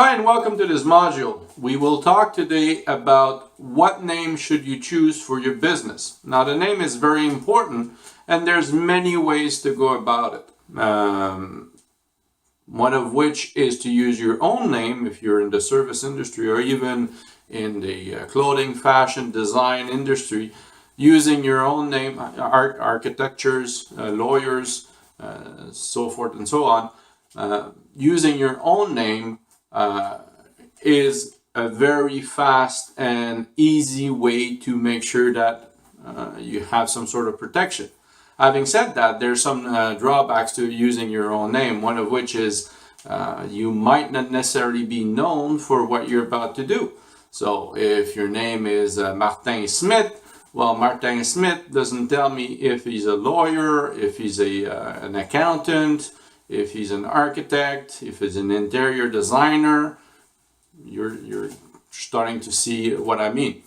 Hi, and welcome to this module. We will talk today about what name should you choose for your business. Now, the name is very important, and there's many ways to go about it. One of which is to use your own name if you're in the service industry or even in the clothing, fashion, design industry, using your own name, architects, lawyers, so forth and so on. Using your own name is a very fast and easy way to make sure that you have some sort of protection. Having said that, there's some drawbacks to using your own name, one of which is you might not necessarily be known for what you're about to do. So if your name is Martin Smith, well, Martin Smith doesn't tell me if he's a lawyer, if he's an accountant, if he's an architect, if he's an interior designer. You're starting to see what I mean.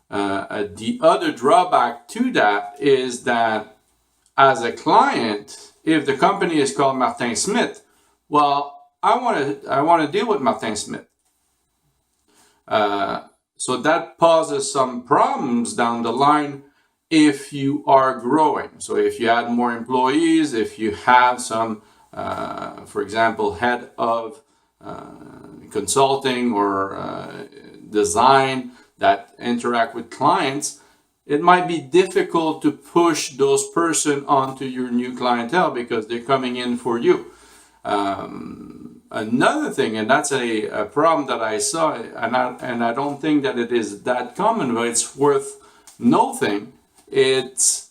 The other drawback to that is that as a client, if the company is called Martin Smith, well, I want to deal with Martin Smith. So that poses some problems down the line if you are growing. So if you add more employees, if you have some, for example, head of consulting or design that interact with clients, it might be difficult to push those person onto your new clientele because they're coming in for you. Another thing, and that's a problem that I saw, and I don't think that it is that common, but it's worth noting. It's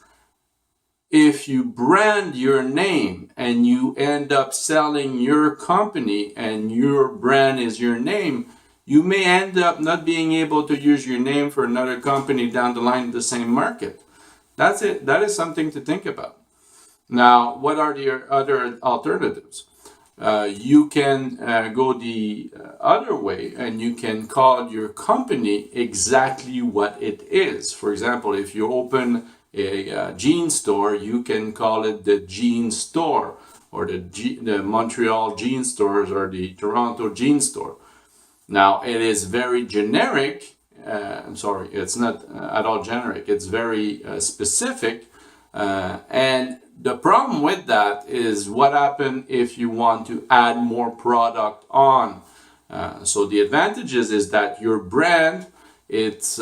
if you brand your name and you end up selling your company and your brand is your name, you may end up not being able to use your name for another company down the line in the same market. That's it. That is something to think about. Now, what are the other alternatives? You can go the other way and you can call your company exactly what it is. For example, if you open a jean store, you can call it the Jean Store, or the Montreal Jean Stores, or the Toronto Jean Store. Now, it is very generic. I'm sorry, it's not at all generic. It's very specific. And the problem with that is what happens if you want to add more product on. So the advantages is that your brand, it's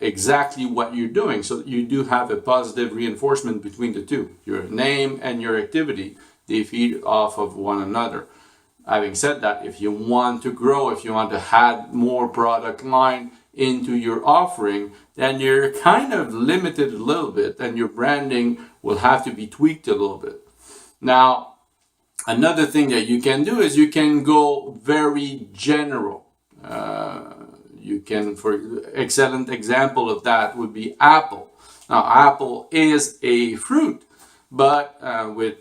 exactly what you're doing. So you do have a positive reinforcement between the two. Your name and your activity, they feed off of one another. Having said that, if you want to grow, if you want to add more product line into your offering, then you're kind of limited a little bit, and your branding will have to be tweaked a little bit. Now, another thing that you can do is you can go very general. You can, for excellent example of that would be Apple. Now, Apple is a fruit, but with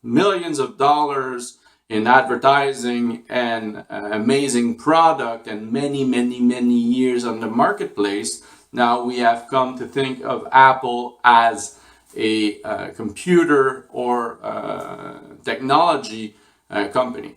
millions of dollars in advertising and amazing product and many years on the marketplace, now we have come to think of Apple as a computer or technology company.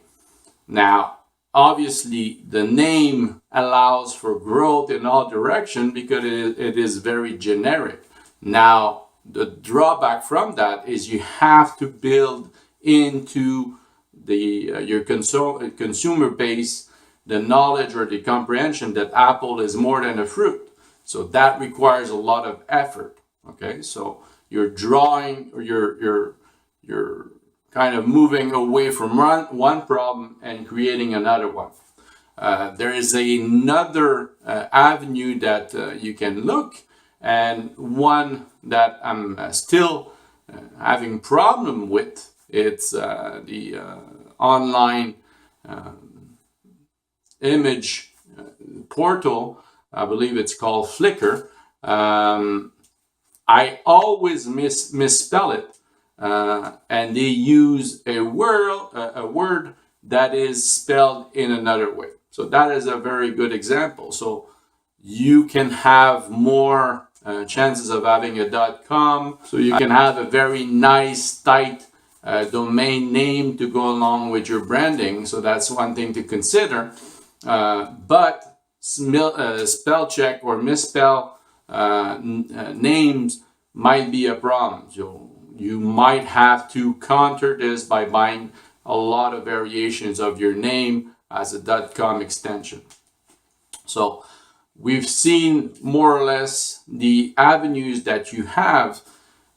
Now, obviously, the name allows for growth in all directions because it is very generic. Now, the drawback from that is you have to build into your consumer base the knowledge or the comprehension that Apple is more than a fruit. So that requires a lot of effort. Okay, so you're drawing, or you're kind of moving away from one problem and creating another one. There is another avenue that you can look, and one that I'm still having problem with. It's the online image portal. I believe it's called Flickr. I always misspell it, and they use a word that is spelled in another way. So that is a very good example. So you can have more chances of having a .com. So you can have a very nice, tight domain name to go along with your branding. So that's one thing to consider. But spell check or misspell names might be a problem. So you might have to counter this by buying a lot of variations of your name as a .com extension. So we've seen more or less the avenues that you have.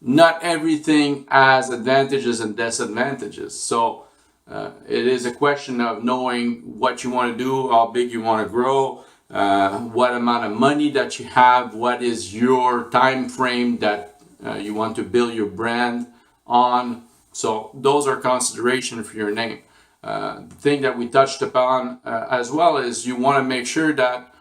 Not everything has advantages and disadvantages. So it is a question of knowing what you want to do, how big you want to grow, what amount of money that you have, what is your time frame that you want to build your brand on. So those are considerations for your name. The thing that we touched upon as well is you want to make sure that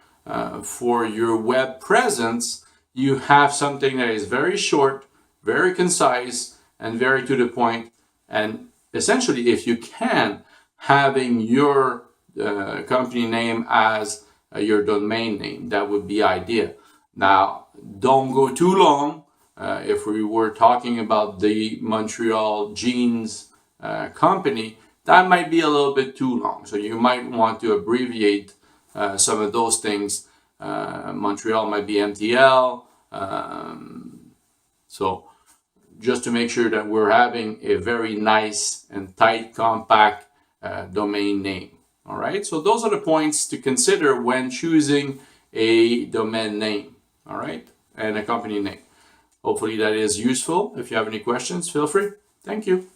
for your web presence, you have something that is very short, very concise, and very to the point. And essentially, if you can, having your company name as your domain name, that would be ideal. Now, don't go too long. If we were talking about the Montreal Jeans company, that might be a little bit too long. So you might want to abbreviate some of those things. Montreal might be MTL. So just to make sure that we're having a very nice and tight, compact domain name. All right, so those are the points to consider when choosing a domain name, all right, and a company name. Hopefully that is useful. If you have any questions, feel free. Thank you.